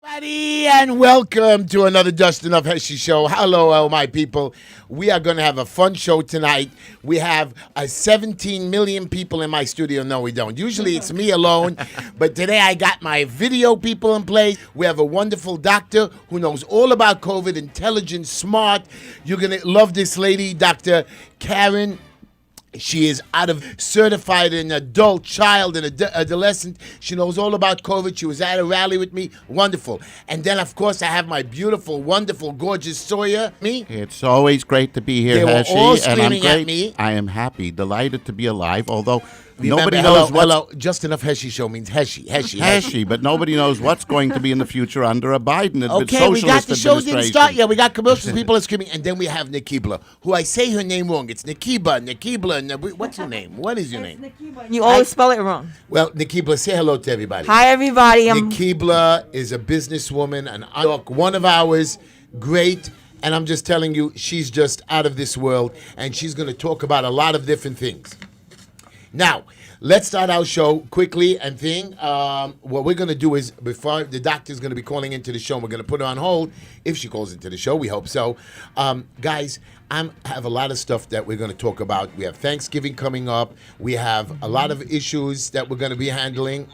Everybody, and welcome to another Dustin of HESHY show. Hello, all my people. We are going to have a fun show tonight. We have 17 million people in my studio. No, we don't. Usually it's me alone, but today I got my video people in place. We have a wonderful doctor who knows all about COVID, intelligent, smart. You're going to love this lady, Dr. Karen. She is certified in adult, child, and adolescent. She knows all about COVID. She was at a rally with me. Wonderful. And then, of course, I have my beautiful, wonderful, gorgeous Sawyer. Me. It's always great to be here, They were HESHY, all and I'm screaming great. at me. I am happy, delighted to be alive, although Remember, nobody knows what's hello. Just enough HESHY show means HESHY. HESHY, but nobody knows what's going to be in the future under a Biden Okay, we got socialist the show didn't start administration. yet. We got commercials, people are screaming, and then we have Nikibla, who I say her name wrong. It's Nikibla, what's your name? What is your name? You always spell it wrong. Well, Nikibla, say hello to everybody. Hi, everybody. Nikibla is a businesswoman, one of ours, great, and I'm just telling you, she's just out of this world, and she's going to talk about a lot of different things. Now, let's start our show quickly and what we're going to do is, before the doctor's going to be calling into the show, we're going to put her on hold. If she calls into the show, we hope so. Guys, I have a lot of stuff that we're going to talk about. We have Thanksgiving coming up. We have a lot of issues that we're going to be handling.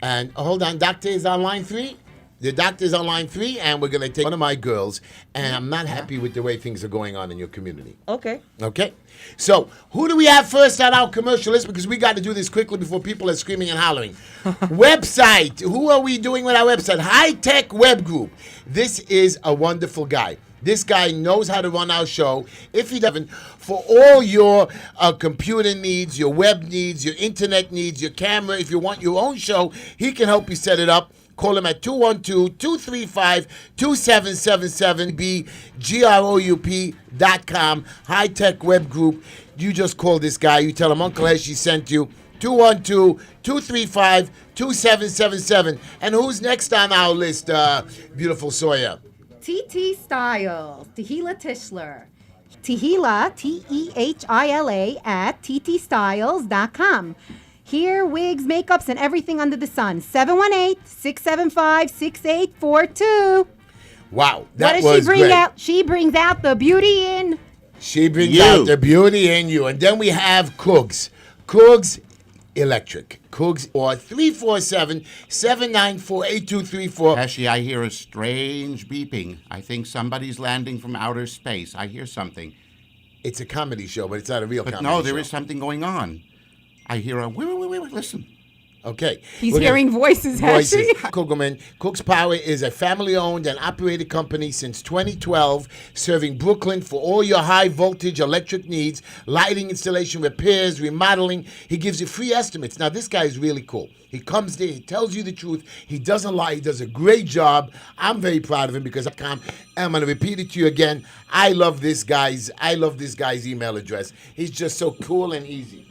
And hold on, doctor is on line 3? The doctor's on line 3, and we're going to take one of my girls, and I'm not happy with the way things are going on in your community. Okay. Okay? So, who do we have first on our commercial list? Because we got to do this quickly before people are screaming and hollering. Website. Who are we doing with our website? High Tech Web Group. This is a wonderful guy. This guy knows how to run our show. If he doesn't, for all your computer needs, your web needs, your internet needs, your camera, if you want your own show, he can help you set it up. Call him at 212-235-2777, BGROUP.com, High Tech Web Group. You just call this guy. You tell him Uncle HESHY sent you. 212-235-2777. And who's next on our list, beautiful Sawyer? TT Styles, Tehila Tischler. Tehila, Tehila, at ttstyles.com. Hair, wigs, makeups, and everything under the sun. 718-675-6842. Wow, What does she bring out? She brings out the beauty in. She brings out the beauty in you. And then we have Cougs. Cougs Electric. Cougs or 347-794-8234. HESHY, I hear a strange beeping. I think somebody's landing from outer space. I hear something. It's a comedy show, but it's not a real comedy show. No, there is something going on. I hear a wait, listen. Okay. He's hearing voices, HESHY. Kugelman. Cook's Power is a family-owned and operated company since 2012, serving Brooklyn for all your high-voltage electric needs, lighting installation, repairs, remodeling. He gives you free estimates. Now, this guy is really cool. He comes there, he tells you the truth. He doesn't lie. He does a great job. I'm very proud of him because I'm going to repeat it to you again. I love this guy's email address. He's just so cool and easy.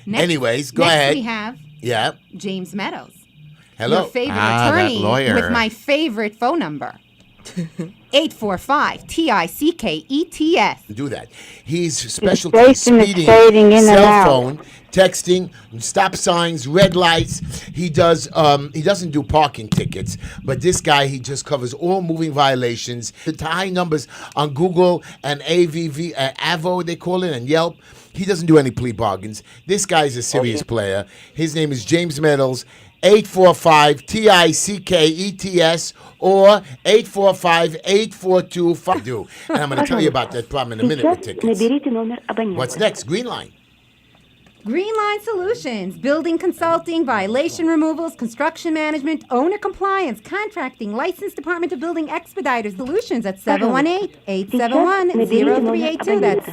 Anyways, go ahead. Next we have James Meadows. Hello. Your favorite that attorney lawyer. with my favorite phone number. 845-TICKETS. Do that. He's specialty speeding, cell phone, texting, stop signs, red lights. He doesn't do parking tickets, but this guy, he just covers all moving violations. The high numbers on Google and AVO, they call it, and Yelp. He doesn't do any plea bargains. This guy's a serious player. His name is James Meadows. 845-TICKETS or 845-842-5. And I'm going to tell you about that problem in a minute with tickets. What's next? Green Line. Green Line Solutions, building consulting, violation removals, construction management, owner compliance, contracting, licensed Department of Building Expediters Solutions at 718-871-0382. That's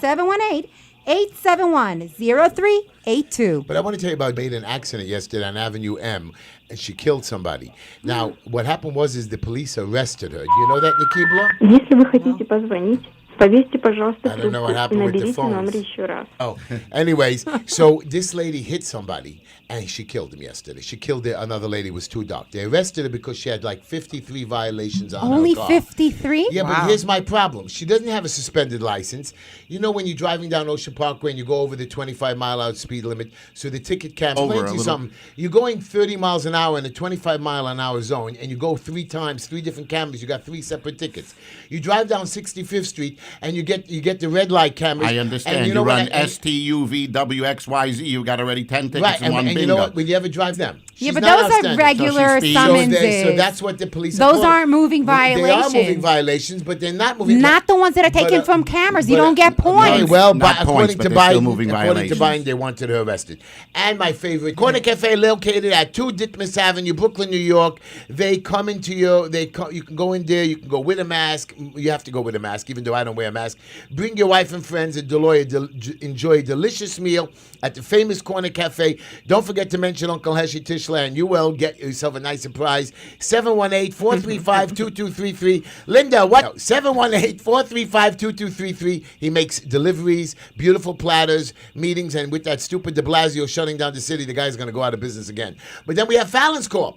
718-871-0382. But I want to tell you about made an accident yesterday on Avenue M, and she killed somebody. Now, what happened is the police arrested her. Do you know that, Nikibla? Если вы хотите позвонить Повесьте, пожалуйста, I don't know what трубку и happened with the наберите номер phones. еще раз. Oh, anyways, so this lady hit somebody and she killed him yesterday. She killed another lady who was too dark. They arrested her because she had like 53 violations on Only her car. 53? Yeah, but here's my problem. She doesn't have a suspended license. You know when you're driving down Ocean Parkway and you go over the 25-mile-hour speed limit, so the ticket can't Over explain a to you little. something. You're going 30 miles an hour in a 25-mile-an-hour zone, and you go 3 times, 3 different cameras. You got 3 separate tickets. You drive down 65th Street, and you get the red light cameras. I understand. And You, know what run I- STUVWXYZ. You got already 10 tickets Right, in one and bingo. you know what? Would you ever drive them? Yeah, She's but not those are outstanding. regular So she's- summonses. So that's what the police are Those called. aren't moving They are violations. moving violations, but they're not moving. Not the ones that are but, taken from cameras. You but, don't get points. Okay, well, Not but points, according but to they're still Biden, moving according to violations. Biden, they wanted her arrested. And my favorite corner cafe located at 2 Ditmas Avenue, Brooklyn, New York. They come into your. You can go in there. You can go with a mask. You have to go with a mask, even though I don't wear a mask. Bring your wife and friends and enjoy a delicious meal at the famous corner cafe. Don't forget to mention Uncle Heshy Tischler, and you will get yourself a nice surprise. 718-435-2233. Linda, what? 718-435-2233. He makes deliveries, beautiful platters, meetings, and with that stupid de Blasio shutting down the city, the guy's going to go out of business again. But then we have Fallon's Corp.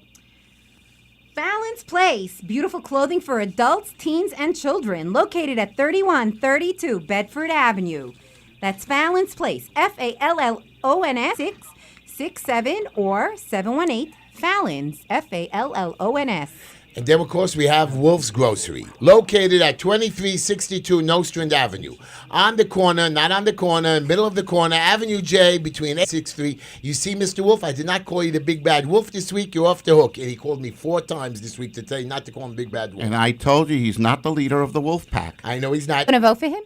Fallon's Place, beautiful clothing for adults, teens, and children, located at 3132 Bedford Avenue. That's Fallon's Place, Fallons 667 or 718 Fallons, Fallons. And then, of course, we have Wolf's Grocery, located at 2362 Nostrand Avenue. On the corner, not on the corner, middle of the corner, Avenue J, between 863. You see, Mr. Wolf, I did not call you the Big Bad Wolf this week. You're off the hook. And he called me 4 times this week to tell you not to call him Big Bad Wolf. And I told you he's not the leader of the wolf pack. I know he's not. Gonna vote for him?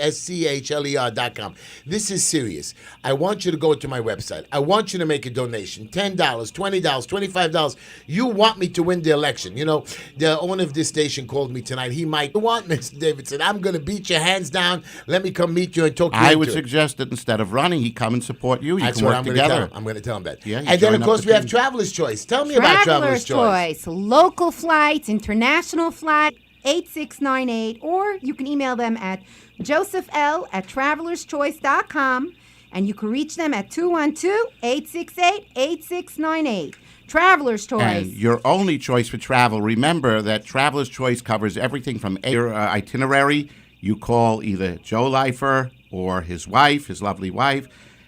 HESHYTISCHLER.com. This is serious. I want you to go to my website. I want you to make a donation. $10, $20, $25. You want me to win the election. You know, the owner of this station called me tonight. He might want Mr. Davidson. I'm going to beat your hands down. Let me come meet you and talk you I into would it. suggest that instead of running, he come and support you. You That's can what work I'm going to tell together. him. I'm going to tell him that. Yeah, you and then, join of up course, the we have team. Traveler's Choice. Tell me about Traveler's Choice. Local flights, international flight, 8698, or you can email them at josephL@travelerschoice.com, and you can reach them at 212-868-8698. Traveler's Choice. And your only choice for travel, remember that Traveler's Choice covers everything from your itinerary. You call either Joe Leifer or his wife, his lovely wife,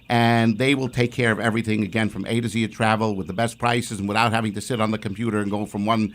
and they will take care of everything, again, from A to Z of travel with the best prices and without having to sit on the computer and go from one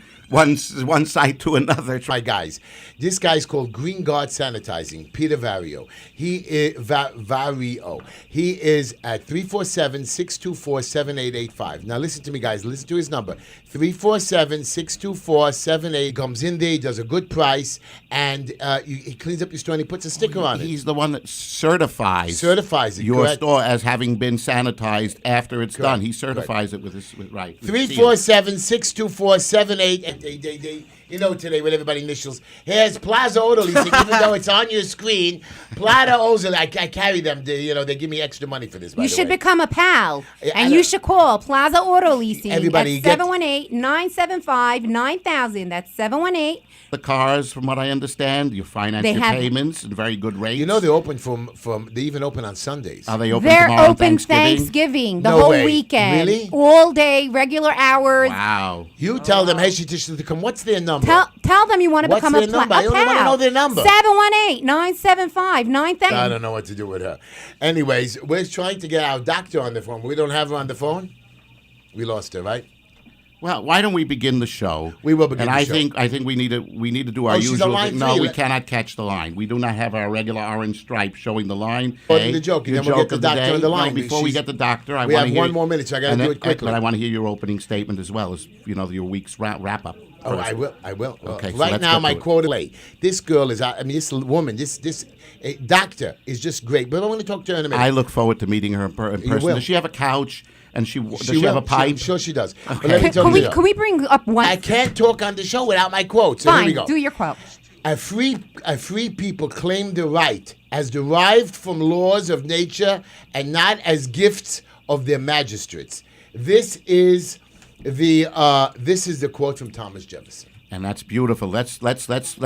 site to another. My guys, this guy's called Green Guard Sanitizing, Peter Vario. He is Vario. He is at 347-624-7885. Now listen to me, guys. Listen to his number. 347-624-78. Comes in there, he does a good price, and he cleans up your store and he puts a sticker on it. He's the one that certifies Certifies it, your correct. store as having been sanitized after it's Correct, done. He certifies it with his right. with his seal. 347-624-78. You know today with everybody initials. Here's Plaza Auto Leasing, even though it's on your screen. Plaza Auto, I carry them. They give me extra money for this. By You the should way. become a pal, Yeah, and I- you should call Plaza Auto Leasing Everybody at get- 718-975-9000. That's 718. The cars, from what I understand, you finance They your have- payments and very good rates. You know they're open from they even open on Sundays. Are they open They're tomorrow on open Thanksgiving? Thanksgiving, the No whole way. weekend. Really? All day, regular hours. Wow. You tell them, hey, Tisha, to come. What's their number? Tell them you want to What's become their a number? I a only wanna pal. know their number. 718-975-9000. I don't know what to do with her. Anyways, we're trying to get our doctor on the phone. We don't have her on the phone. We lost her, right? Well, why don't we begin the show? We will begin and the I show. think we need to do our Oh, she's on usual line thing. No, three. we cannot catch the line. We do not have our regular orange stripe showing the line. Well, Okay? the joke, and Your then we'll get joke the of doctor day. on the line. No, before we She's- get the doctor, I we want have to hear one more minute, so I gotta do it quickly. But I want to hear your opening statement as well as your week's wrap up. Oh, I will. Okay, so right let's now, get my to it. quote late. This girl is. This woman. This doctor is just great. But I want to talk to her in a minute. I look forward to meeting her in person. will. Does she have a couch? And does she will. have a pipe? I'm sure she does. But Okay. let me Can, tell can you we this. can we bring up one? I can't talk on the show without my quote. So here we Fine, go. do your quote. A free people claim the right as derived from laws of nature and not as gifts of their magistrates. This is This is the quote from Thomas Jefferson. And that's beautiful. Let's Can I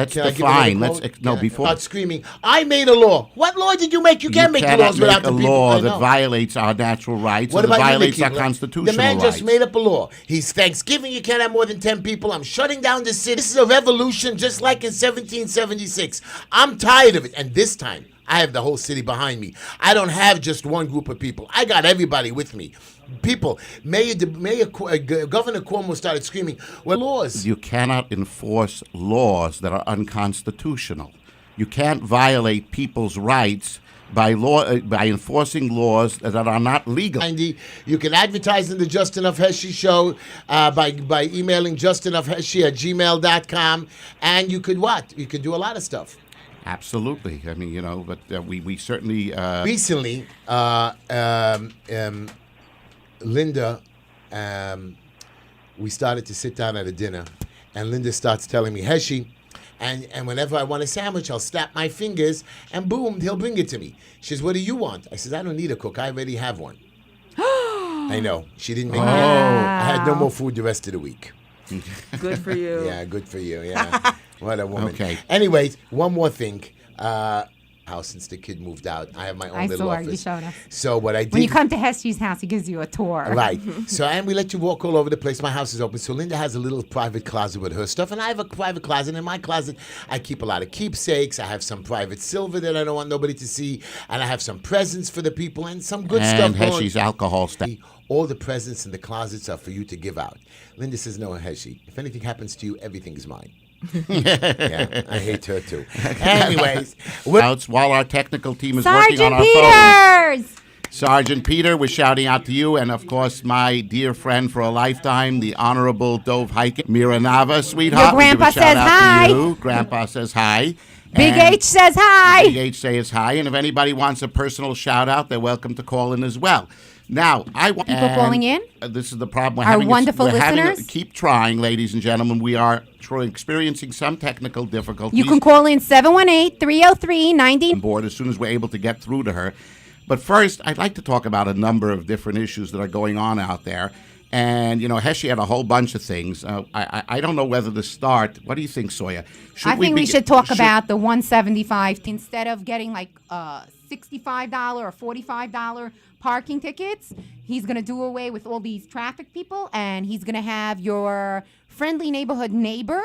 give define. another Let's quote? no Can I- before. Start screaming. I made a law. What law did you make? You can't make the cannot laws without make the a people. law I that know. violates our natural rights. What or that about you, violates Mickey? our constitutional The man rights. just made up a law. He's Thanksgiving. You can't have more than 10 people. I'm shutting down the city. This is a revolution, just like in 1776. I'm tired of it. And this time, I have the whole city behind me. I don't have just one group of people. I got everybody with me. People, Governor Cuomo started screaming, "Well, laws." You cannot enforce laws that are unconstitutional. You can't violate people's rights by enforcing laws that are not legal. 90. You can advertise in the Just Enough Heshy show by emailing justenoughheshy@gmail.com. And you could what? You could do a lot of stuff. Absolutely. I mean, but we certainly. Recently, Linda, we started to sit down at a dinner, and Linda starts telling me, "Heshy," and whenever I want a sandwich, I'll snap my fingers, and boom, he'll bring it to me. She says, "What do you want?" I says, "I don't need a cook. I already have one." I know. She didn't make me. I had no more food the rest of the week. Good for you. Yeah, good for you. Yeah. What a woman. Okay. Anyways, one more thing. House since the kid moved out, I have my own I little saw office. you showed us. So what I did. When you come to Heshy's house, he gives you a tour. Right. So, and we let you walk all over the place. My house is open. So Linda has a little private closet with her stuff, and I have a private closet. In my closet, I keep a lot of keepsakes. I have some private silver that I don't want nobody to see, and I have some presents for the people and some good and stuff going. Heshy's alcohol stuff. All the presents in the closets are for you to give out. Linda says, "No, Heshy. If anything happens to you, everything is mine." Yeah, I hate her too. Anyways, While our technical team is working on Sergeant our phone. Peters! Sergeant Peter, we're shouting out to you, and of course, my dear friend for a lifetime, the Honorable Dove Hiking, Mira Nava, sweetheart. Your We give a grandpa shout says out hi. To you. Grandpa says hi. Big And H says hi. Big H says hi, and if anybody wants a personal shout out, they're welcome to call in as well. Now, I want People calling in? This is the problem. Our wonderful listeners? Keep trying, ladies and gentlemen. We are experiencing some technical difficulties. You can call in 718-303-90. Board as soon as we're able to get through to her. But first, I'd like to talk about a number of different issues that are going on out there. And, Heshy had a whole bunch of things. I don't know whether to start. What do you think, Sawyer? I think we should talk about the $175 instead of getting like $65 or $45 parking tickets. He's going to do away with all these traffic people, and he's going to have your friendly neighborhood neighbor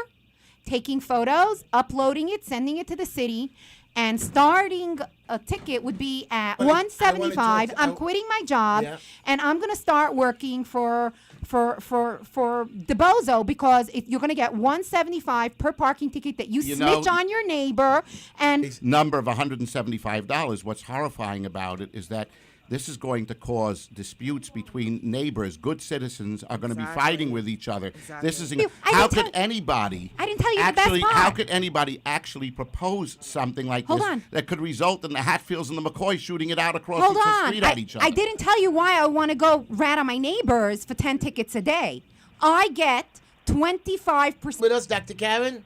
taking photos, uploading it, sending it to the city, and starting a ticket would be at $175. I'm quitting my job, and I'm going to start working for DeBozo because you're going to get $175 per parking ticket that you snitch on your neighbor. And number of $175. What's horrifying about it is that this is going to cause disputes between neighbors. Good citizens are going to be fighting with each other. This is how could anybody? I didn't tell you actually. the best part. How could anybody actually propose something like this that could result in the Hatfields and the McCoys shooting it out across the street at each other? I didn't tell you why I want to go rat on my neighbors for 10 tickets a day. I get 25%. With us, Dr. Karen?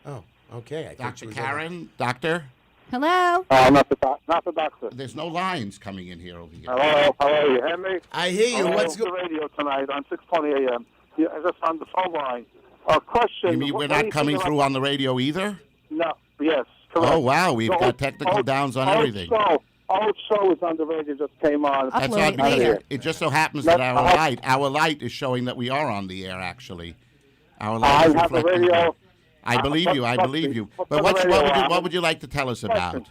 Oh, okay. Dr. Karen? Doctor? Hello? Not the doctor. There's no lines coming in here over here. Hello, how are you? Hear me? I hear you. What's the radio tonight on 6:20 a.m. Yeah, I just on the phone line. Question. You mean we're not coming through on the radio either? No. Yes. Correct. Oh, wow. We've got technical downs on everything. Old show is on the radio, just came on. That's odd because it just so happens that our light is showing that we are on the air, actually. Our light is I have the reflecting radio. I believe you. I believe you. But what would you like to tell us about?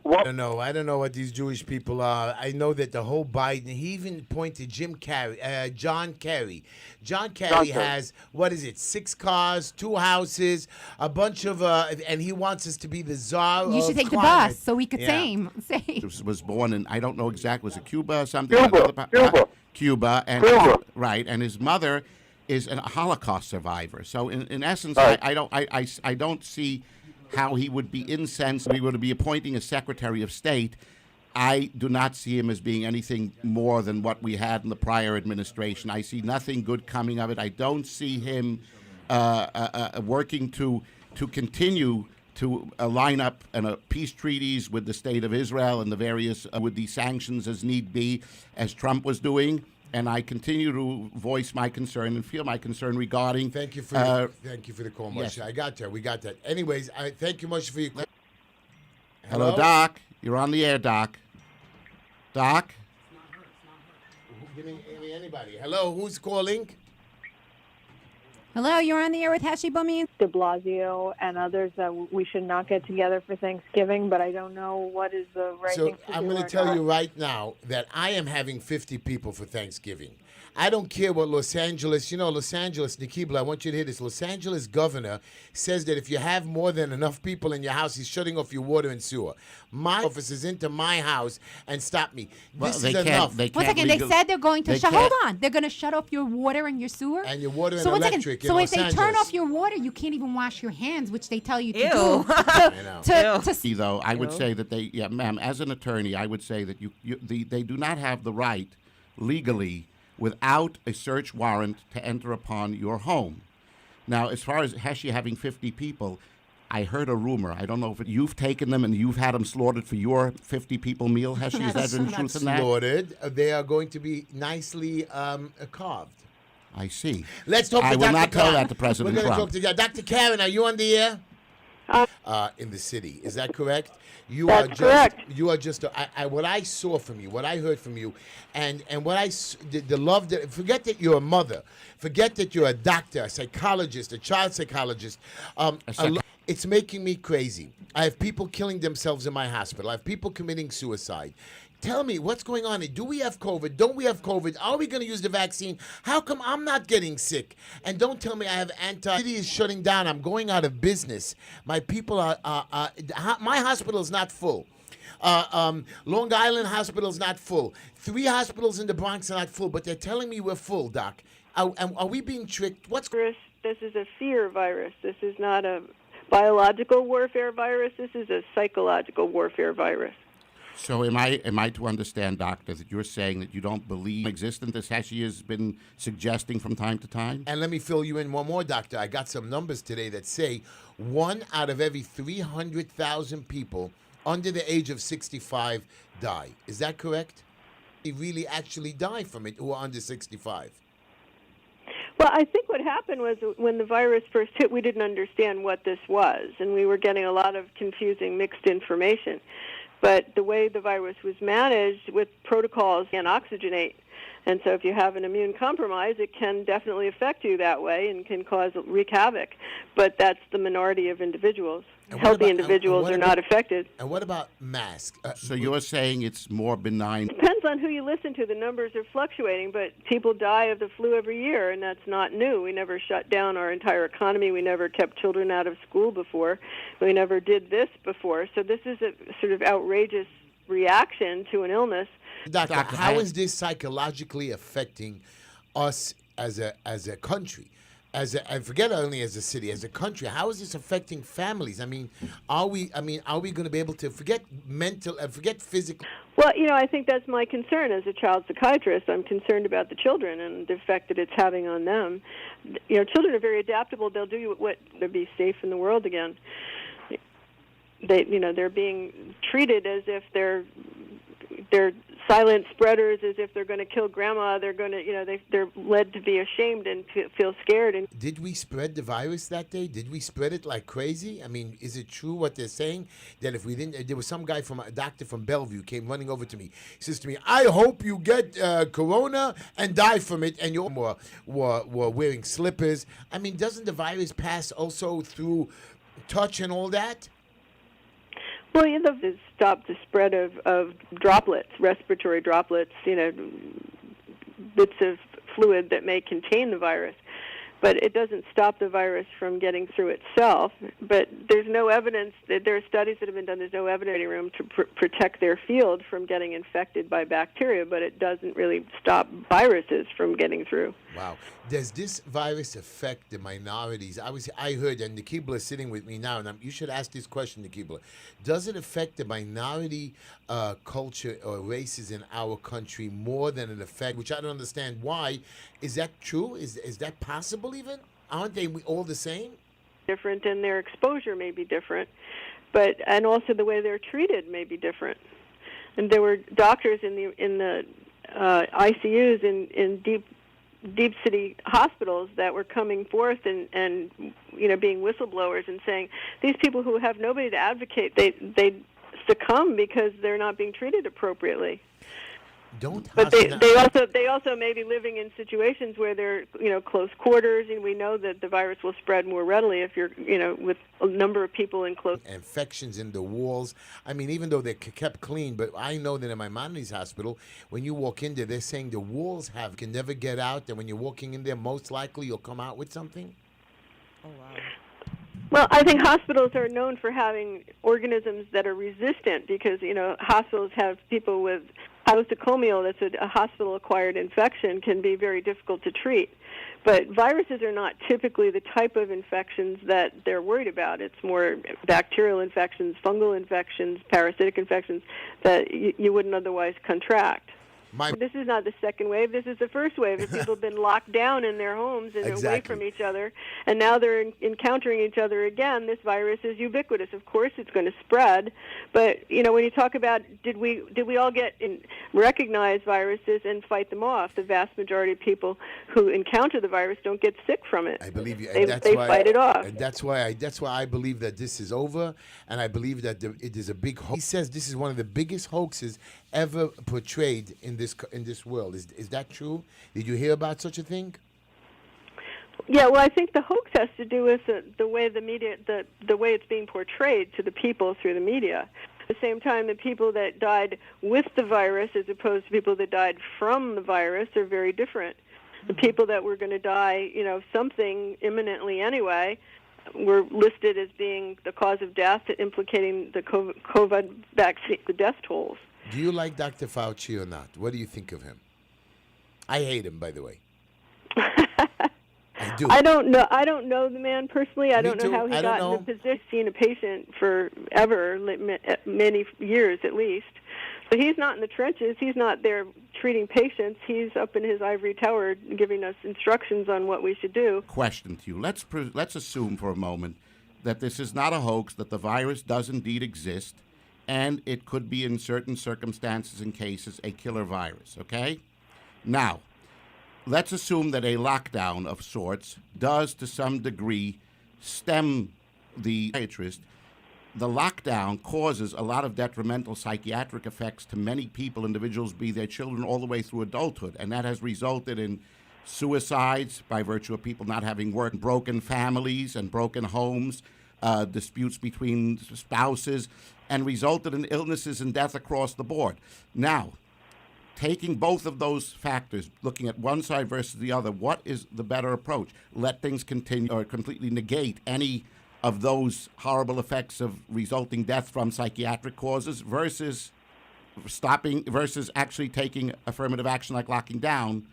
I don't know. I don't know what these Jewish people are. I know that the whole Biden, he even pointed John Kerry. John Kerry has, 6 cars, 2 houses, a bunch of, and he wants us to be the czar You of should take the climate. bus so we could say. Was born in, I don't know exactly, was it Cuba or something? Cuba. And his mother is a Holocaust survivor. So in essence, I don't see how he would be incensed if he were to be appointing a Secretary of State. I do not see him as being anything more than what we had in the prior administration. I see nothing good coming of it. I don't see him working to continue to line up peace treaties with the State of Israel and the various with the sanctions as need be, as Trump was doing. and I continue to voice my concern and feel my concern regarding. Thank you for the call, yes. Moshe. I got that. We got that. Anyways, I thank you, Moshe, for your call. Hello, Doc. You're on the air, Doc. Doc. Give me anybody. Hello, who's calling? Hello, you're on the air with HESHY Bummy. de Blasio and others that we should not get together for Thanksgiving, but I don't know what is the right So thing to I'm do. going to tell you right now that I am having 50 people for Thanksgiving. I don't care what Los Angeles, Los Angeles, Nikibla, I want you to hear this. Los Angeles governor says that if you have more than enough people in your house, he's shutting off your water and sewer. My office is into my house and stop me. This is enough. They One can't second, they said they're going to hold can't- on. They're going to shut off your water and your sewer? And your water and so one second. electric in So Los if they turn Angeles. off your water, you can't even wash your hands, which they tell you to Ew. do. know. Though I would say that ma'am, as an attorney, I would say that they do not have the right legally without a search warrant to enter upon your home. Now, as far as HESHY having 50 people, I heard a rumor. I don't know if you've taken them and you've had them slaughtered for your 50 people meal, HESHY. Is that any Not truth in that? slaughtered. They are going to be nicely carved. I see. Let's talk to I will Dr. not tell Karen. that to President We're going to Trump. talk to Dr. Karen, are you on the air? In the city, is that correct? You That's are just, correct. You are just. What I saw from you, what I heard from you, and what the love that. Forget that you're a mother. Forget that you're a doctor, a psychologist, a child psychologist. It's making me crazy. I have people killing themselves in my hospital. I have people committing suicide. Tell me, what's going on? Do we have COVID? Don't we have COVID? Are we going to use the vaccine? How come I'm not getting sick? And don't tell me I have The city is shutting down. I'm going out of business. My people are my hospital is not full. Long Island Hospital is not full. 3 hospitals in the Bronx are not full, but they're telling me we're full, Doc. Are we being tricked? Virus. This is a fear virus. This is not a biological warfare virus. This is a psychological warfare virus. So am I to understand, Doctor, that you're saying that you don't believe existence as HESHY has been suggesting from time to time? And let me fill you in one more, Doctor. I got some numbers today that say 1 out of every 300,000 people under the age of 65 die. Is that correct? They really actually die from it who are under 65. Well, I think what happened was when the virus first hit, we didn't understand what this was, and we were getting a lot of confusing, mixed information. But the way the virus was managed with protocols and oxygenate. And so if you have an immune compromise, it can definitely affect you that way and can wreak havoc. But that's the minority of individuals. Healthy individuals are not affected. And what about masks? So you're saying it's more benign? Depends on who you listen to. The numbers are fluctuating, but people die of the flu every year, and that's not new. We never shut down our entire economy. We never kept children out of school before. We never did this before. So this is a sort of outrageous reaction to an illness. Doctor, how is this psychologically affecting us as a country? I forget only as a city, as a country, how is this affecting families? Are we going to be able to forget physical? Well, I think that's my concern as a child psychiatrist. I'm concerned about the children and the effect that it's having on them. Children are very adaptable. They'll do what to be safe in the world again. They're being treated as if they're silent spreaders, as if they're going to kill grandma. They're going to, they're led to be ashamed and feel scared. And did we spread the virus that day? Did we spread it like crazy? Is it true what they're saying that if we didn't? There was some guy a doctor from Bellevue came running over to me. He says to me, "I hope you get corona and die from it." And you were wearing slippers. Doesn't the virus pass also through touch and all that? Well, to stop the spread of droplets, respiratory droplets, bits of fluid that may contain the virus. But it doesn't stop the virus from getting through itself. But there's no evidence that there are studies that have been done. There's no evidence in any room to protect their field from getting infected by bacteria, but it doesn't really stop viruses from getting through. Wow. Does this virus affect the minorities? I heard, and Nikibla is sitting with me now, and you should ask this question, Nikibla. Does it affect the minority culture or races in our country more than it affects, which I don't understand why. Is that true? Is that possible even? Aren't they all the same? Different, and their exposure may be different, and also the way they're treated may be different. And there were doctors in the ICUs in deep city hospitals that were coming forth and being whistleblowers and saying these people who have nobody to advocate, they succumb because they're not being treated appropriately. But they also may be living in situations where they're close quarters, and we know that the virus will spread more readily if you're with a number of people in close infections in the walls. I mean, even though they're kept clean, but I know that in my Maimonides hospital, when you walk in there, they're saying the walls can never get out, and when you're walking in there, most likely you'll come out with something. Oh, wow. Well, I think hospitals are known for having organisms that are resistant because, hospitals have people with nosocomial, that's a hospital-acquired infection, can be very difficult to treat. But viruses are not typically the type of infections that they're worried about. It's more bacterial infections, fungal infections, parasitic infections that you wouldn't otherwise contract. This is not the second wave. This is the first wave. If people have been locked down in their homes and away from each other, and now they're encountering each other again, this virus is ubiquitous. Of course, it's going to spread. But when you talk about did we all recognize viruses and fight them off? The vast majority of people who encounter the virus don't get sick from it. I believe you. They fight it off. And that's why I believe that this is over, and I believe that it is a big hoax. He says this is one of the biggest hoaxes ever portrayed in this world. Is that true? Did you hear about such a thing? Yeah, well, I think the hoax has to do with the way the media, the way it's being portrayed to the people through the media. At the same time, the people that died with the virus as opposed to people that died from the virus are very different. The people that were going to die, something imminently anyway, were listed as being the cause of death, implicating the COVID vaccine, the death tolls. Do you like Dr. Fauci or not? What do you think of him? I hate him, by the way. I do. I don't know the man personally. I don't know how he got in the position. Seen a patient forever, many years at least. So he's not in the trenches. He's not there treating patients. He's up in his ivory tower giving us instructions on what we should do. Question to you. Let's assume for a moment that this is not a hoax, that the virus does indeed exist, and it could be in certain circumstances and cases a killer virus, okay? Now, let's assume that a lockdown of sorts does to some degree stem the psychiatrist. The lockdown causes a lot of detrimental psychiatric effects to many people, individuals, be their children, all the way through adulthood, and that has resulted in suicides by virtue of people not having work, broken families and broken homes, disputes between spouses, and resulted in illnesses and death across the board. Now, taking both of those factors, looking at one side versus the other, what is the better approach? Let things continue or completely negate any of those horrible effects of resulting death from psychiatric causes versus actually taking affirmative action like locking down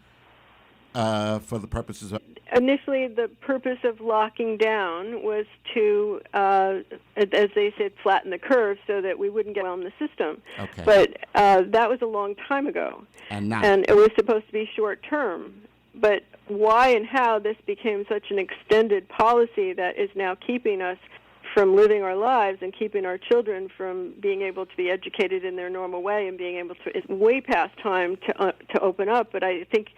for the purposes of... Initially, the purpose of locking down was to, as they said, flatten the curve so that we wouldn't get on the system. Okay. But that was a long time ago. And now? And it was supposed to be short term. But why and how this became such an extended policy that is now keeping us from living our lives and keeping our children from being able to be educated in their normal way and being able to, it's way past time to open up. But I think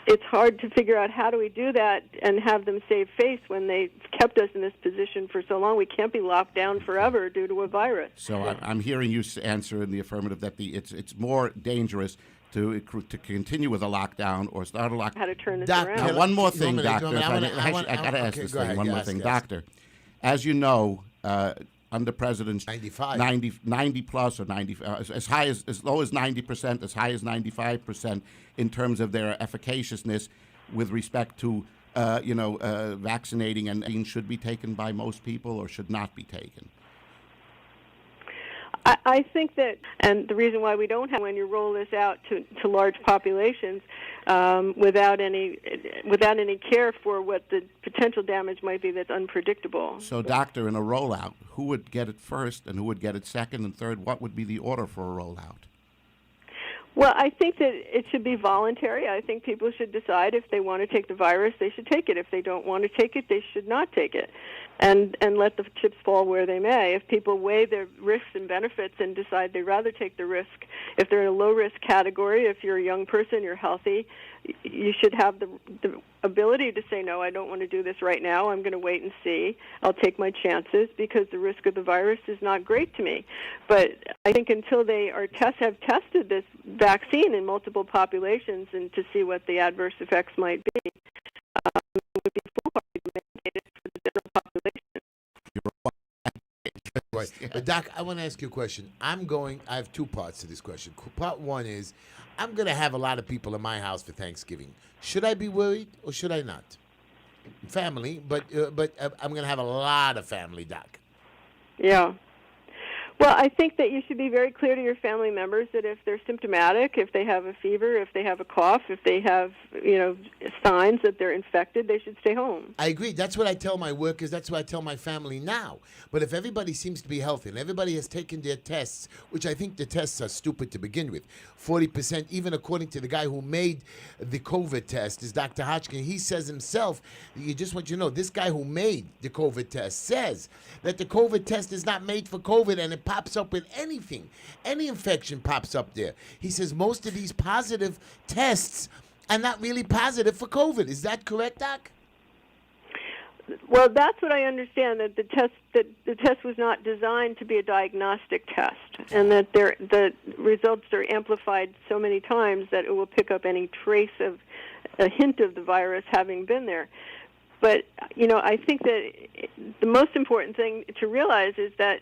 it's hard to figure out how do we do that and have them save face when they kept us in this position for so long. We can't be locked down forever due to a virus. So I'm hearing you answer in the affirmative that it's more dangerous to continue with a lockdown or start a lockdown. How to turn this Now, around. one more thing, Doctor. I got to ask this thing. One more thing, Doctor. As you know, under President's 90 plus or 90, as low as 90%, as high as 95% in terms of their efficaciousness with respect to vaccinating, and should be taken by most people or should not be taken. I think that, and the reason why we don't have, when you roll this out to large populations without any care for what the potential damage might be, that's unpredictable. So, Doctor, in a rollout, who would get it first and who would get it second and third? What would be the order for a rollout? Well, I think that it should be voluntary. I think people should decide if they want to take the virus, they should take it. If they don't want to take it, they should not take it. And let the chips fall where they may. If people weigh their risks and benefits and decide they'd rather take the risk, if they're in a low-risk category, if you're a young person, you're healthy, you should have the ability to say, no, I don't want to do this right now. I'm going to wait and see. I'll take my chances because the risk of the virus is not great to me. But I think until they have tested this vaccine in multiple populations and to see what the adverse effects might be, it would be foolhardy to mandate it for the general population. Right. But Doc, I want to ask you a question. I have two parts to this question. Part one is, I'm going to have a lot of people in my house for Thanksgiving. Should I be worried or should I not? Family, but I'm going to have a lot of family, Doc. Yeah. Well, I think that you should be very clear to your family members that if they're symptomatic, if they have a fever, if they have a cough, if they have, signs that they're infected, they should stay home. I agree. That's what I tell my workers. That's what I tell my family now. But if everybody seems to be healthy and everybody has taken their tests, which I think the tests are stupid to begin with, 40%, even according to the guy who made the COVID test, is Dr. Hodgkin. He says himself, you just want you to know, this guy who made the COVID test says that the COVID test is not made for COVID and it pops up with anything. Any infection pops up there. He says most of these positive tests are not really positive for COVID. Is that correct, Doc? Well, that's what I understand, that the test was not designed to be a diagnostic test, and that the results are amplified so many times that it will pick up any trace of a hint of the virus having been there. But, I think that the most important thing to realize is that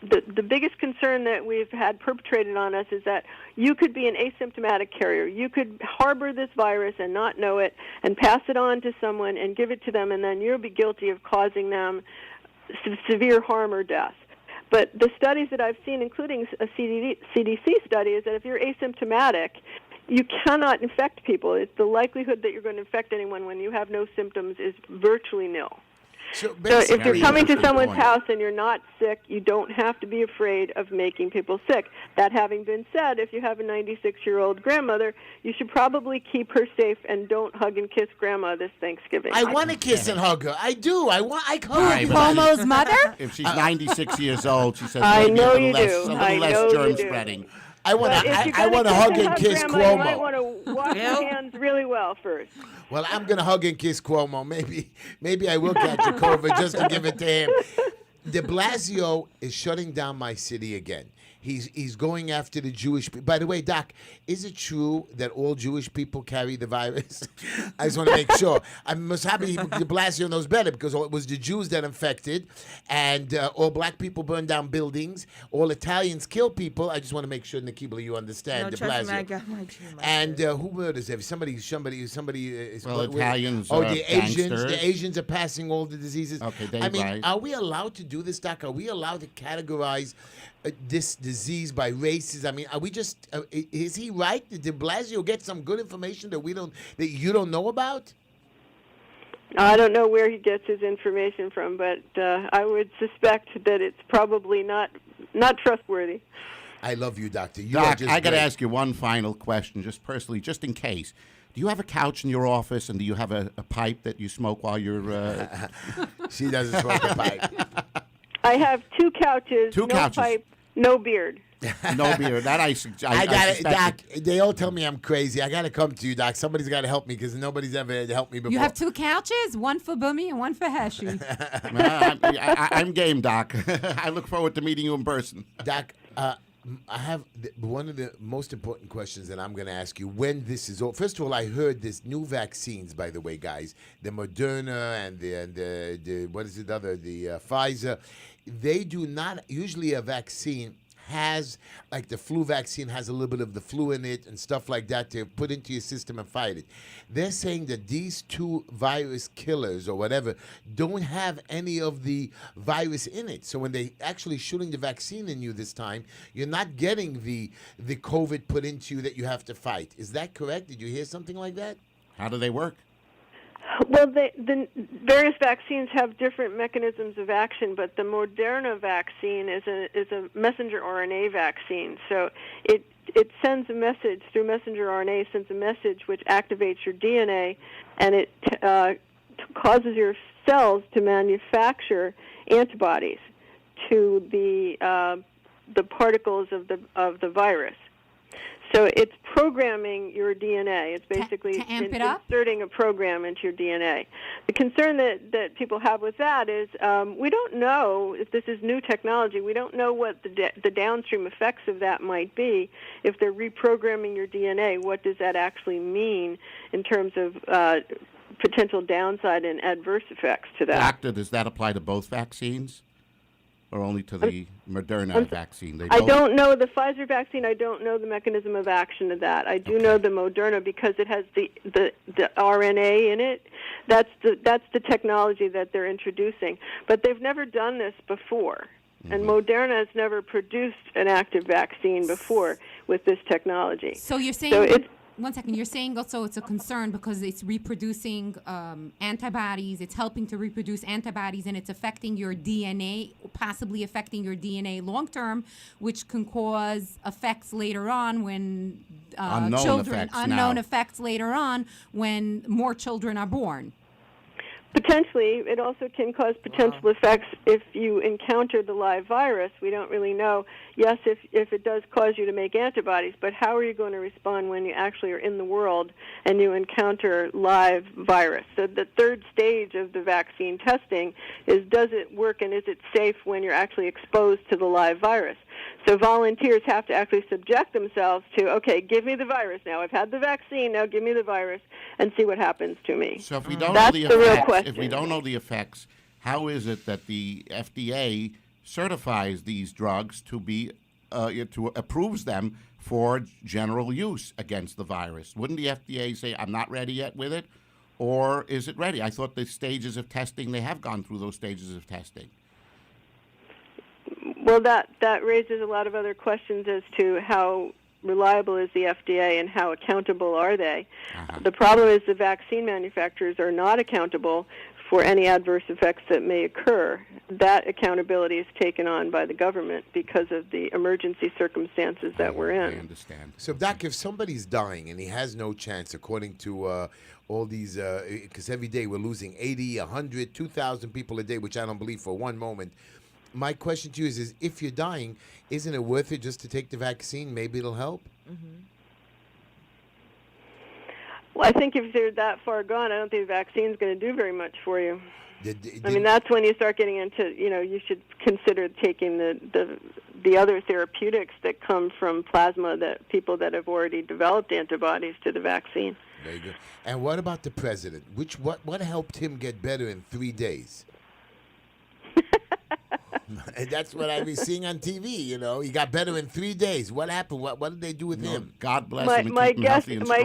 the biggest concern that we've had perpetrated on us is that you could be an asymptomatic carrier. You could harbor this virus and not know it and pass it on to someone and give it to them, and then you'll be guilty of causing them severe harm or death. But the studies that I've seen, including a CDC study, is that if you're asymptomatic, you cannot infect people. The likelihood that you're going to infect anyone when you have no symptoms is virtually nil. So if you're coming to someone's house and you're not sick, you don't have to be afraid of making people sick. That having been said, if you have a 96-year-old grandmother, you should probably keep her safe and don't hug and kiss Grandma this Thanksgiving. I want to kiss and hug her. I do. I hug Cuomo's mother? If she's 96 years old, she says I maybe know a little you less, do. a little I less know germ you do. spreading. I want to hug and kiss Grandma, Cuomo. you might want to wash your hands really well first. Well, I'm going to hug and kiss Cuomo. Maybe I will catch a COVID just to give it to him. De Blasio is shutting down my city again. He's going after the Jewish people. By the way, Doc, is it true that all Jewish people carry the virus? I just want to make sure. I'm most happy de Blasio knows better because it was the Jews that infected, and all black people burned down buildings. All Italians kill people. I just want to make sure, Nikibla, you understand de trust Blasio. me, I got my too, my And who murders everybody? Somebody. Well, Italians Oh, are the Asians. gangsters. The Asians are passing all the diseases. Okay, I mean, right. are we allowed to do this, Doc? Are we allowed to categorize this disease by races? I mean, are we just? Is he right? Did de Blasio get some good information that you don't know about? I don't know where he gets his information from, but I would suspect that it's probably not trustworthy. I love you, Doctor. You Doc, are just I got to great. ask you one final question, just personally, just in case. Do you have a couch in your office, and do you have a pipe that you smoke while you're... She doesn't smoke a pipe. I have two couches, no couches. pipe, no beard. No beer. That I got it, Doc. suspected. They all tell me I'm crazy. I got to come to you, Doc. Somebody's got to help me because nobody's ever helped me before. You have two couches, one for Bummy and one for Heshy. I'm game, Doc. I look forward to meeting you in person. Doc, I have one of the most important questions that I'm going to ask you when this is over. First of all, I heard this new vaccines, by the way, guys, the Moderna and the what is it other, the Pfizer. They do not, usually a vaccine has, like the flu vaccine has a little bit of the flu in it and stuff like that to put into your system and fight it. They're saying that these two virus killers or whatever don't have any of the virus in it. So when they actually shooting the vaccine in you this time, you're not getting the COVID put into you that you have to fight. Is that correct? Did you hear something like that? How do they work? Well, the various vaccines have different mechanisms of action, but the Moderna vaccine is a messenger RNA vaccine. So it sends a message through messenger RNA, sends a message which activates your DNA, and it causes your cells to manufacture antibodies to the particles of the virus. So it's programming your DNA. It's basically to amp it up? inserting a program into your DNA. The concern that people have with that is we don't know if this is new technology. We don't know what the downstream effects of that might be. If they're reprogramming your DNA, what does that actually mean in terms of potential downside and adverse effects to that? Doctor, does that apply to both vaccines? Or only to the Moderna vaccine? I don't know the Pfizer vaccine. I don't know the mechanism of action of that. I do know the Moderna because it has the RNA in it. That's the technology that they're introducing. But they've never done this before. And Moderna has never produced an active vaccine before with this technology. So you're saying, one second, you're saying also it's a concern because it's reproducing antibodies, it's helping to reproduce antibodies, and it's affecting your DNA, possibly affecting your DNA long term, which can cause effects later on when unknown effects later on when more children are born. Potentially, it also can cause potential effects if you encounter the live virus. We don't really know. Yes, if it does cause you to make antibodies, but how are you going to respond when you actually are in the world and you encounter live virus? So the third stage of the vaccine testing is, does it work and is it safe when you're actually exposed to the live virus? So volunteers have to actually subject themselves to, okay, give me the virus now. I've had the vaccine, now give me the virus and see what happens to me. So if we don't That's know the real effects, question. if we don't know the effects, how is it that the FDA certifies these drugs to be approves them for general use against the virus? Wouldn't the FDA say, I'm not ready yet with it? Or is it ready? I thought the stages of testing, they have gone through those stages of testing. Well, that raises a lot of other questions as to how reliable is the FDA and how accountable are they. The problem is the vaccine manufacturers are not accountable for any adverse effects that may occur. That accountability is taken on by the government because of the emergency circumstances that we're in. I understand. So, Doc, if somebody's dying and he has no chance, according to all these, because every day we're losing 80, 100, 2,000 people a day, which I don't believe for one moment. My question to you is if you're dying, isn't it worth it just to take the vaccine? Maybe it'll help? Well, I think if they're that far gone, I don't think the vaccine's going to do very much for you. I mean, that's when you start getting into, you should consider taking the other therapeutics that come from plasma, that people that have already developed antibodies to the vaccine. Very good. And what about the president? What helped him get better in 3 days? That's what I was seeing on TV. He got better in 3 days. What happened? What did they do with him? God bless him and keep him healthy and strong.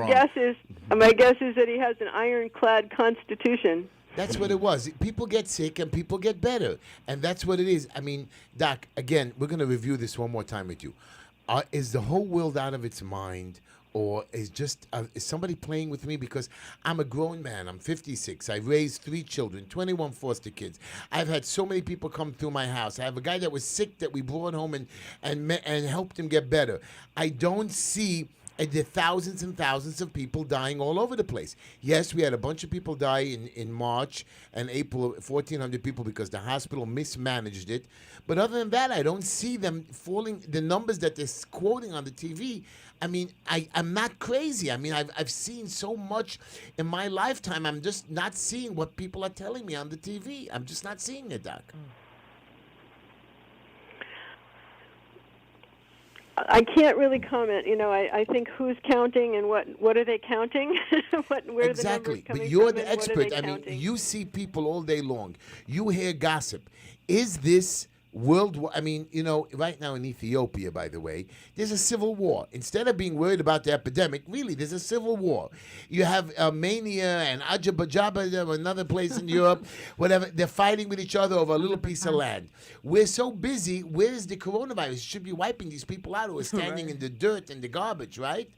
My guess is that he has an ironclad constitution. That's what it was. People get sick and people get better, and that's what it is. I mean, Doc, again, we're going to review this one more time with you. Is the whole world out of its mind? Or is somebody playing with me? Because I'm a grown man. I'm 56. I raised 3 children, 21 foster kids. I've had so many people come through my house. I have a guy that was sick that we brought home and helped him get better. I don't see the thousands and thousands of people dying all over the place. Yes, we had a bunch of people die in March and April, 1,400 people because the hospital mismanaged it. But other than that, I don't see them falling. The numbers that they're quoting on the TV, I mean, I'm not crazy. I mean, I've seen so much in my lifetime. I'm just not seeing what people are telling me on the TV. I'm just not seeing it, Doc. I can't really comment. I think who's counting and what are they counting? Where Exactly. the numbers coming But you're from the and what are expert. they I mean, counting? you see people all day long. You hear gossip. Is this worldwide? I mean, right now in Ethiopia, by the way, there's a civil war. Instead of being worried about the epidemic, really, there's a civil war. You have Armenia and Azerbaijan, another place in Europe, whatever. They're fighting with each other over a little piece of land. We're so busy. Where's the coronavirus? It should be wiping these people out who are standing in the dirt and the garbage, right?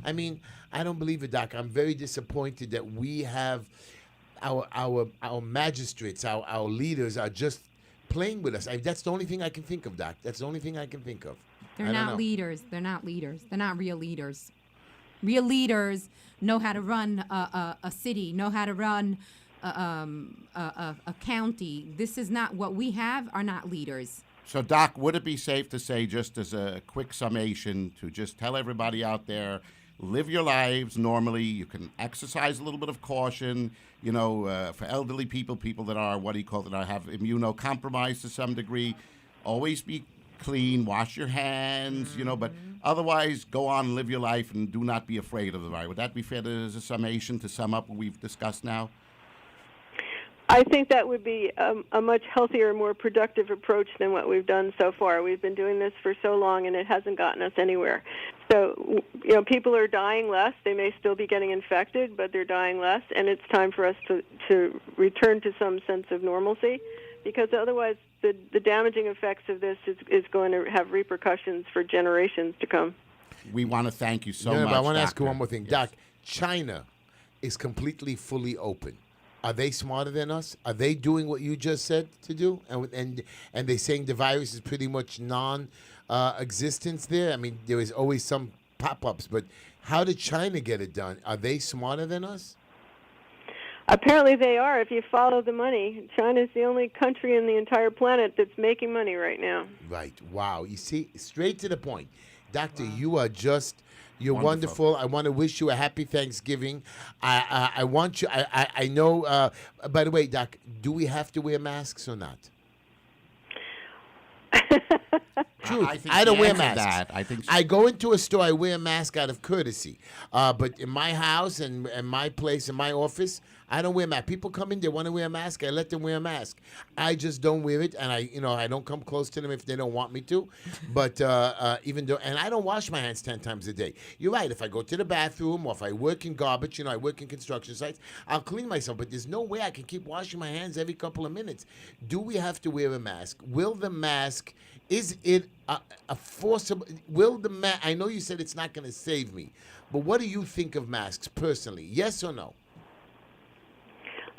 I mean, I don't believe it, Doc. I'm very disappointed that we have our magistrates, our leaders are just playing with us. That's the only thing I can think of, Doc. That's the only thing I can think of. They're I don't not know. leaders. They're not leaders. They're not real leaders. Real leaders know how to run a city, know how to run a county. This is not what we have. Are not leaders. So, Doc, would it be safe to say, just as a quick summation, to just tell everybody out there, live your lives normally. You can exercise a little bit of caution, for elderly people, people that are, that have immunocompromised to some degree. Always be clean, wash your hands, but otherwise go on and live your life and do not be afraid of the virus. Would that be fair as a summation to sum up what we've discussed now? I think that would be a much healthier, more productive approach than what we've done so far. We've been doing this for so long, and it hasn't gotten us anywhere. So, people are dying less. They may still be getting infected, but they're dying less, and it's time for us to return to some sense of normalcy, because otherwise the damaging effects of this is going to have repercussions for generations to come. We want to thank you so much, But I want to ask you Doctor. one more thing. Yes. Doc, China is completely fully open. Are they smarter than us? Are they doing what you just said to do? And they're saying the virus is pretty much non-existence there? I mean, there is always some pop-ups, but how did China get it done? Are they smarter than us? Apparently they are, if you follow the money. China's the only country in the entire planet that's making money right now. Right. Wow. You see, straight to the point. Doctor, you are you're Wonderful. wonderful. I want to wish you a happy Thanksgiving. I want you, I know, by the way, Doc, do we have to wear masks or not? Truth. I think I don't the wear answer to masks. that, I think so. I go into a store, I wear a mask out of courtesy. But in my house and my place, in my office, I don't wear a mask. People come in, they want to wear a mask, I let them wear a mask. I just don't wear it, and I don't come close to them if they don't want me to. But even though, and I don't wash my hands 10 times a day. You're right, if I go to the bathroom or if I work in garbage, I work in construction sites, I'll clean myself. But there's no way I can keep washing my hands every couple of minutes. Do we have to wear a mask? Will the mask, is it a forcible, I know you said it's not going to save me, but what do you think of masks personally? Yes or no?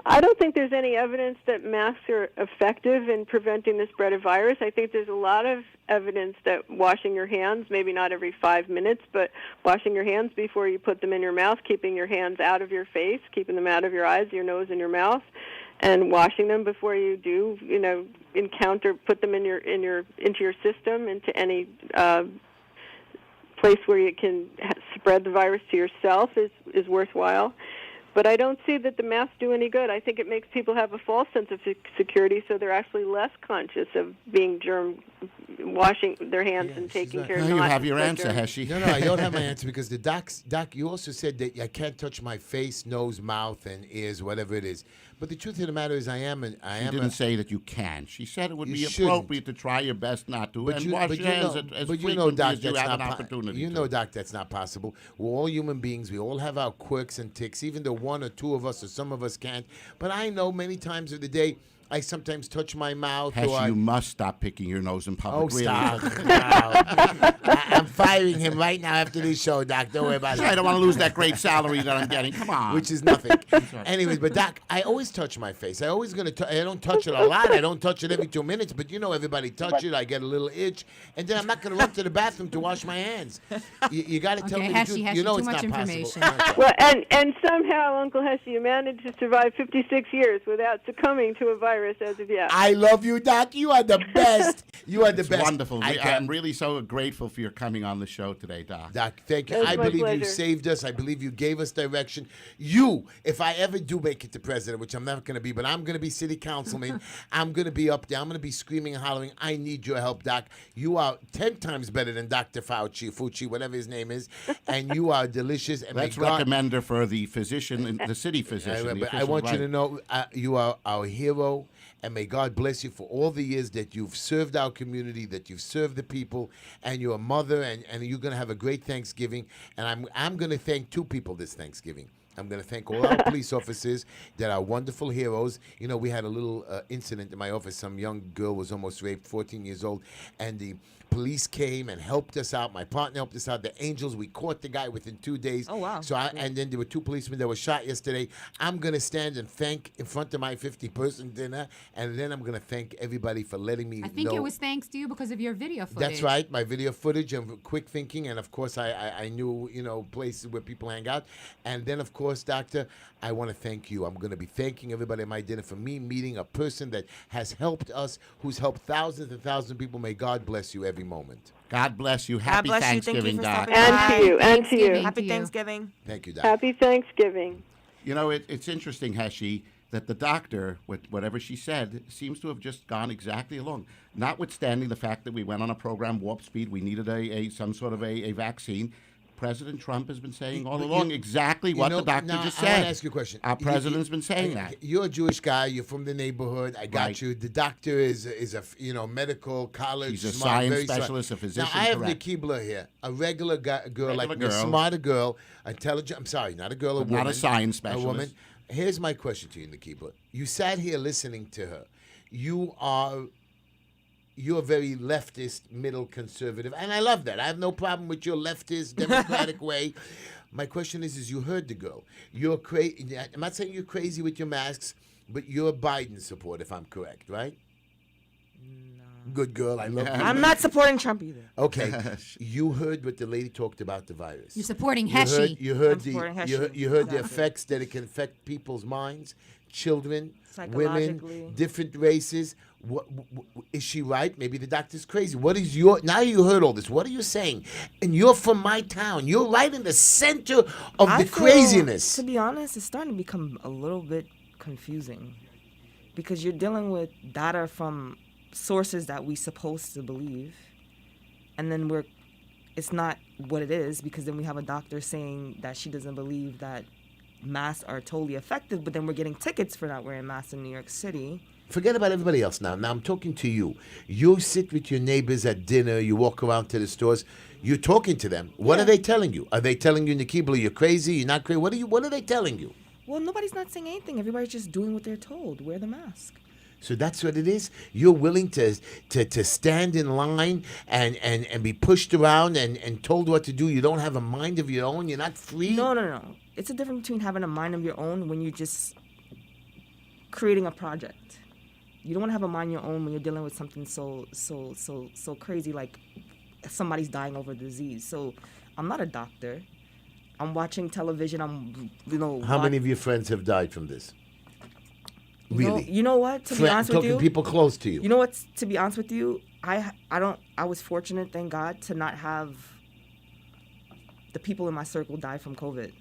I don't think there's any evidence that masks are effective in preventing the spread of virus. I think there's a lot of evidence that washing your hands, maybe not every 5 minutes, but washing your hands before you put them in your mouth, keeping your hands out of your face, keeping them out of your eyes, your nose, and your mouth, and washing them before you do, put them into your system, into any place where you can spread the virus to yourself is worthwhile. But I don't see that the masks do any good. I think it makes people have a false sense of security, so they're actually less conscious of being washing their hands and taking care Now of you not have your spread answer, germs. Heshy. No, I don't have my answer because the doc, you also said that I can't touch my face, nose, mouth, and ears, whatever it is. But the truth of the matter is, I am. She didn't say that you can. She said it would You be shouldn't. appropriate to try your best not to, and wash your hands as frequently Doc, as you that's have not an opportunity You to. know, Doc, that's not possible. We're all human beings. We all have our quirks and ticks, even though one or two of us or some of us can't. But I know many times of the day, I sometimes touch my mouth. Heshy, you must stop picking your nose in public. Oh, really. stop. I'm firing him right now after this show, Doc. Don't worry about it. I don't want to lose that great salary that I'm getting. Come on. Which is nothing. Anyways, but Doc, I always touch my face. I don't touch it a lot. I don't touch it every 2 minutes, but everybody touch it. I get a little itch, and then I'm not going to run to the bathroom to wash my hands. You got to tell me the Heshy, truth. Heshy, You know too it's much not information. possible. Well, and somehow, Uncle Heshy, you managed to survive 56 years without succumbing to a virus as of yet. I love you, Doc. You are the best. You are the It's best. wonderful. I I'm really so grateful for your coming on the show today, Doc. Doc, thank you. It was I my believe you pleasure. saved us. I believe you gave us direction. You, if I ever do make it to president, which I'm not going to be, but I'm going to be city councilman, I'm going to be up there. I'm going to be screaming and hollering, I need your help, Doc. You are 10 times better than Dr. Fucci, whatever his name is, and you are delicious. And Let's may God- recommend her for the physician, the city physician. the But I official want you right. to know you are our hero, and may God bless you for all the years that you've served our community, that you've served the people, and you're a mother, and you're going to have a great Thanksgiving. And I'm going to thank two people this Thanksgiving. I'm going to thank all our police officers that are wonderful heroes. You know, we had a little incident in my office. Some young girl was almost raped, 14 years old, and the police came and helped us out. My partner helped us out. The Angels, we caught the guy within 2 days. Oh, wow. And then there were 2 policemen that were shot yesterday. I'm going to stand and thank in front of my 50-person dinner, and then I'm going to thank everybody for letting me know. I think it was thanks to you because of your video footage. That's right, my video footage and quick thinking, and of course I knew, places where people hang out. And then, of course, Doctor, I want to thank you. I'm going to be thanking everybody at my dinner for me meeting a person that has helped us, who's helped thousands and thousands of people. May God bless you every moment. God bless you. Happy bless you. Thank you Thanksgiving, for Doc. stopping And to you, and to you. Happy Thanksgiving. Thank you, Doc. Happy Thanksgiving. You know, it's interesting, Heshy, that the doctor, with whatever she said, seems to have just gone exactly along. Notwithstanding the fact that we went on a program, Warp Speed, we needed some sort of a vaccine. President Trump has been saying all along exactly what the doctor just said. I want to ask you a question. Our president's been saying that. You're a Jewish guy. You're from the neighborhood. I got Right. you. The doctor is a medical college. He's a smart, science very smart. specialist, a physician. Now I have correct. Nikibla here, a regular girl like me, Regular a girl. smarter girl, intelligent. I'm sorry, not a girl, a But woman, not a science A woman. specialist. Here's my question to you, Nikibla. You sat here listening to her. You're very leftist, middle conservative, and I love that. I have no problem with your leftist, democratic way. My question is you heard the girl. You're crazy. I'm not saying you're crazy with your masks, but you're Biden support, if I'm correct, right? No. Good girl. I love you. I'm not supporting Trump either. Okay. You heard what the lady talked about the virus. You're supporting You heard, HESHY. you heard I'm supporting the HESHY. you heard the Exactly. effects that it can affect people's minds, children, women, Psychologically. different races. Is she right? Maybe the doctor's crazy. What is your now? You heard all this. What are you saying? And you're from my town. You're right in the center of I the feel, craziness. To be honest, it's starting to become a little bit confusing because you're dealing with data from sources that we're supposed to believe, and then it's not what it is because then we have a doctor saying that she doesn't believe that masks are totally effective, but then we're getting tickets for not wearing masks in New York City. Forget about everybody else now. Now I'm talking to you. You sit with your neighbors at dinner. You walk around to the stores. You're talking to them. What are they telling you? Are they telling you, Nikibla, you're crazy? You're not crazy? What are they telling you? Well, nobody's not saying anything. Everybody's just doing what they're told. Wear the mask. So that's what it is. You're willing to stand in line and be pushed around and told what to do. You don't have a mind of your own. You're not free. No. It's a difference between having a mind of your own when you're just creating a project. You don't want to have a mind of your own when you're dealing with something so crazy like somebody's dying over disease. So I'm not a doctor. I'm watching television. How many of your friends have died from this? Really? You know what? To be honest with you, people close to you. You know what? To be honest with you, I was fortunate, thank God, to not have the people in my circle die from COVID.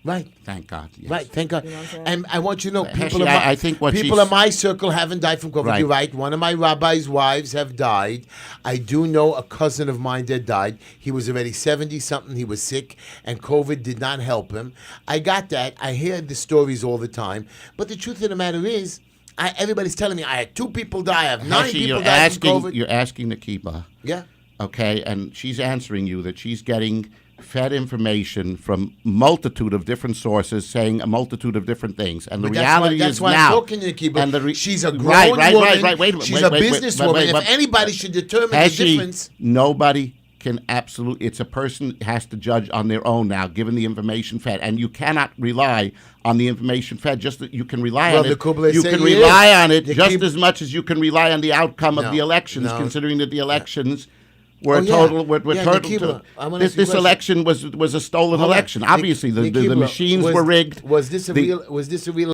Right. Thank God. Yes. Right, thank God. You know what I'm saying? And I want you to know, Heshy, I think what people she's- in my circle haven't died from COVID. Right. You're right. One of my rabbi's wives have died. I do know a cousin of mine that died. He was already 70-something. He was sick, and COVID did not help him. I got that. I hear the stories all the time. But the truth of the matter is, everybody's telling me I had 2 people die. I have 9 Heshy, people die from COVID. you're asking Nikibla, Yeah. okay, and she's answering you that she's getting fed information from multitude of different sources saying a multitude of different things, and the But reality that's is why now. I'm talking to Nikibla. And she's a grown right, woman. Right. Wait a minute. She's wait, a wait, businesswoman. wait, If anybody should determine the Heshy, difference. nobody can absolutely. It's a person has to judge on their own now, given the information fed, and you cannot rely on the information fed. Just that you can rely Well, on it. Nikibla You say can he rely is. on it just Nikibla- as much as you can rely on the outcome of No, the elections, no. considering that the elections. Were Oh, yeah. total. Were Yeah, total. Nikibla, I wanna ask you a This question. election was a stolen Hold on. election. Obviously, the Nikibla, machines was- were rigged. Was this a The- real? Was this a real?